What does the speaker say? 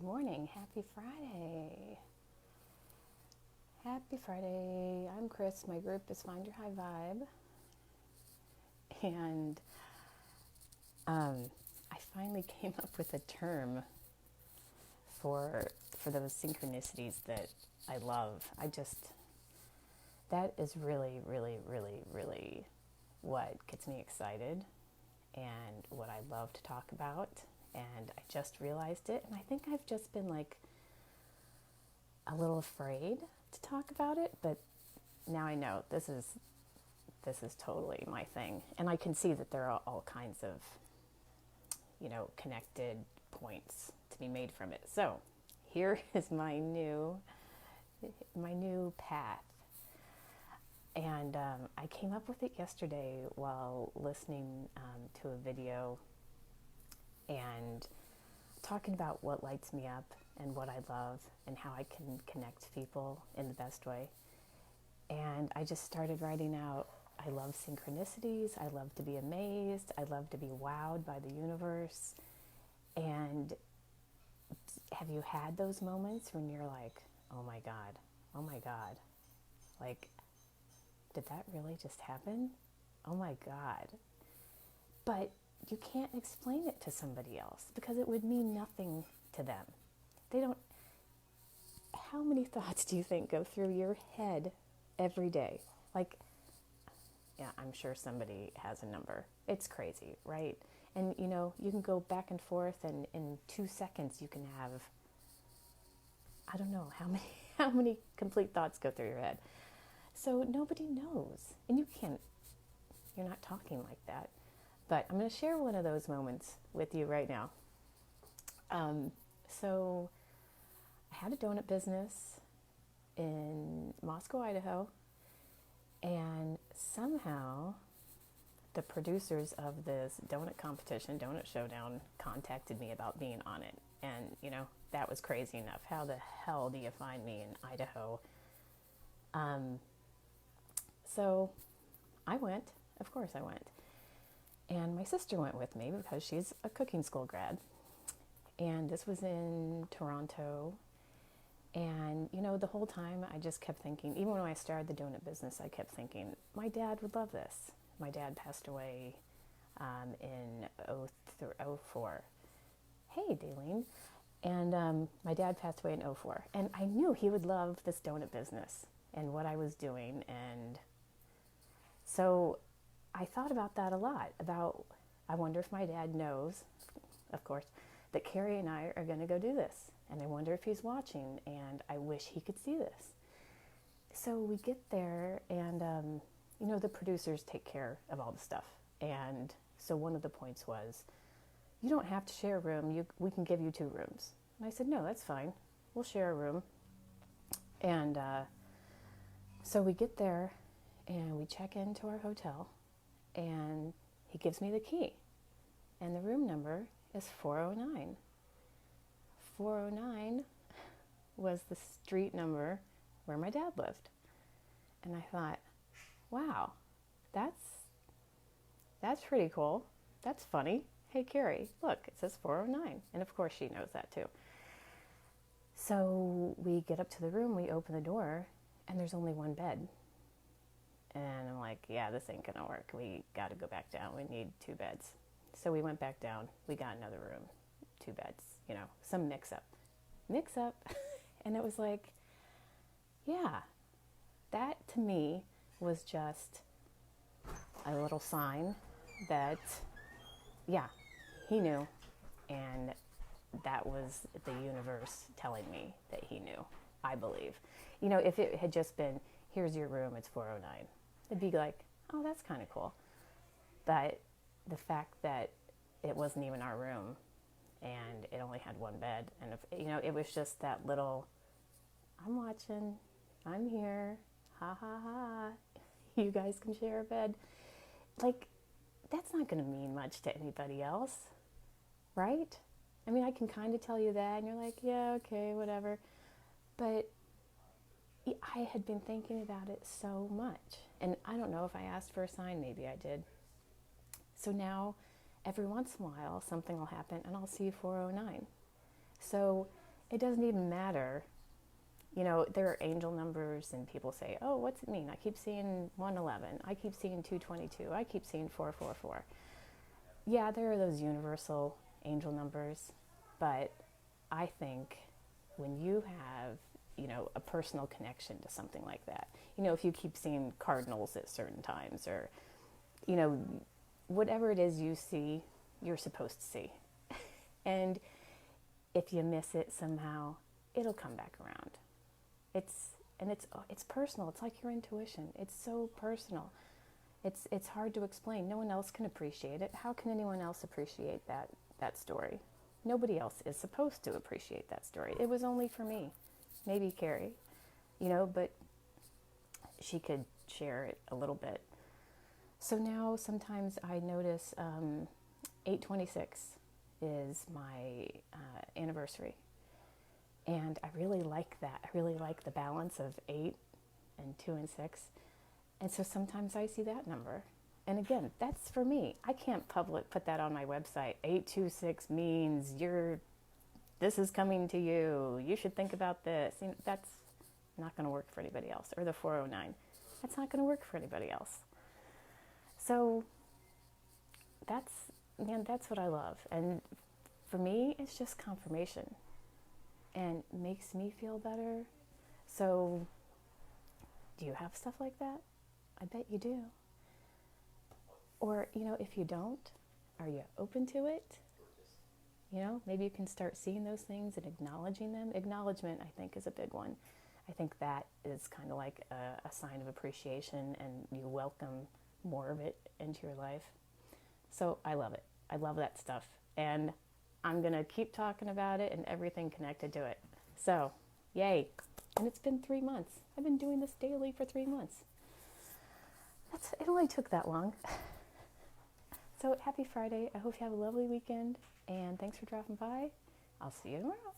Good morning. Happy Friday. Happy Friday. I'm Chris. My group is Find Your High Vibe. And I finally came up with a term for those synchronicities that I love. That is really, really, really, really what gets me excited and what I love to talk about. And I just realized it. And I think I've just been like a little afraid to talk about it, but now I know this is totally my thing, and I can see that there are all kinds of connected points to be made from it. So here is my new path, and I came up with it yesterday while listening to a video and talking about what lights me up and what I love and how I can connect people in the best way. And I just started writing out, I love synchronicities, I love to be amazed, I love to be wowed by the universe. And have you had those moments when you're like, oh my God, like, did that really just happen? Oh my God. But you can't explain it to somebody else because it would mean nothing to them. They don't. How many thoughts do you think go through your head every day? Like, yeah, I'm sure somebody has a number. It's crazy, right? And you can go back and forth, and in 2 seconds you can have, I don't know how many how many complete thoughts go through your head. So nobody knows, and you're not talking like that. But I'm going to share one of those moments with you right now. So I had a donut business in Moscow, Idaho, and somehow the producers of this donut competition, Donut Showdown, contacted me about being on it. And, that was crazy enough. How the hell do you find me in Idaho? So I went. Of course I went. And my sister went with me because she's a cooking school grad. And this was in Toronto. And, the whole time I just kept thinking, even when I started the donut business, I kept thinking, my dad would love this. My dad passed away in 04. Hey, Daleen. And my dad passed away in 04. And I knew he would love this donut business and what I was doing. And so I thought about that a lot, I wonder if my dad knows, of course, that Carrie and I are going to go do this. And I wonder if he's watching, and I wish he could see this. So we get there, and, the producers take care of all the stuff. And so one of the points was, you don't have to share a room. We can give you 2 rooms. And I said, no, that's fine. We'll share a room. And so we get there, and we check into our hotel, and he gives me the key. And the room number is 409. 409 was the street number where my dad lived. And I thought, wow, that's pretty cool. That's funny. Hey, Carrie, look, it says 409. And of course she knows that too. So we get up to the room, we open the door, and there's only one bed. And I'm like, yeah, this ain't gonna work. We gotta go back down. We need 2 beds. So we went back down. We got another room, 2 beds, some mix up. And it was like, yeah, that to me was just a little sign that, yeah, he knew. And that was the universe telling me that he knew, I believe. If it had just been, here's your room, it's 409, it'd be like, oh, that's kind of cool. But the fact that it wasn't even our room and it only had 1 bed, and it was just that little, I'm watching, I'm here, ha ha ha, you guys can share a bed. Like, that's not going to mean much to anybody else, right? I mean, I can kind of tell you that, and you're like, yeah, okay, whatever. But I had been thinking about it so much. And I don't know if I asked for a sign, maybe I did. So now, every once in a while, something will happen, and I'll see 409. So it doesn't even matter. You know, there are angel numbers, and people say, oh, what's it mean? I keep seeing 111. I keep seeing 222. I keep seeing 444. Yeah, there are those universal angel numbers, but I think when you have, you know, a personal connection to something like that, you know, if you keep seeing cardinals at certain times, or, you know, whatever it is you see, you're supposed to see. And if you miss it somehow, it'll come back around. It's personal. It's like your intuition. It's so personal. It's hard to explain. No one else can appreciate it. How can anyone else appreciate that story? Nobody else is supposed to appreciate that story. It was only for me. Maybe Carrie, you know, but she could share it a little bit. So now sometimes I notice 8/26 is my anniversary. And I really like that. I really like the balance of 8 and 2 and 6. And so sometimes I see that number. And again, that's for me. I can't put that on my website. 826 means this is coming to you. You should think about this. You know, that's not going to work for anybody else. Or the 409. That's not going to work for anybody else. So that's what I love. And for me, it's just confirmation. And makes me feel better. So, do you have stuff like that? I bet you do. Or, you know, if you don't, are you open to it? You know, maybe you can start seeing those things and acknowledging them. Acknowledgement, I think, is a big one. I think that is kind of like a sign of appreciation, and you welcome more of it into your life. So I love it. I love that stuff. And I'm going to keep talking about it and everything connected to it. So, yay. And it's been 3 months. I've been doing this daily for 3 months. It only took that long. So, happy Friday. I hope you have a lovely weekend. And thanks for dropping by. I'll see you tomorrow.